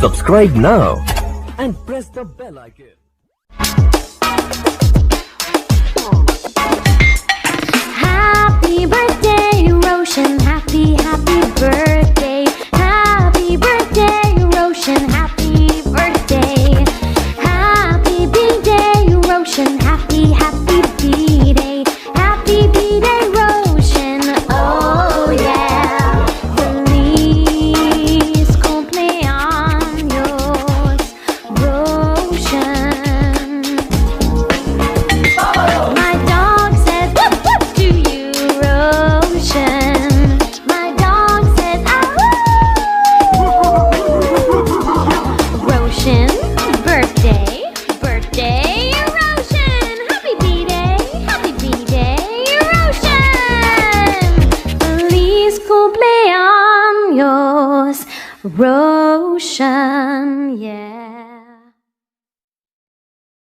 Subscribe now and press the bell icon. Happy birthday, Roshan. Happy birthday. Happy birthday, Roshan. Happy birthday. Happy B-Day, Roshan. Happy B-Day. Happy B-Day, Roshan. Oh yeah. Feliz cumpleaños, Roshan. My dog says whoop whoop to you, Roshan. My dog says Roshan, birthday, Roshan. Happy B-Day, Roshan. Feliz cumpleaños, Roshan, yeah.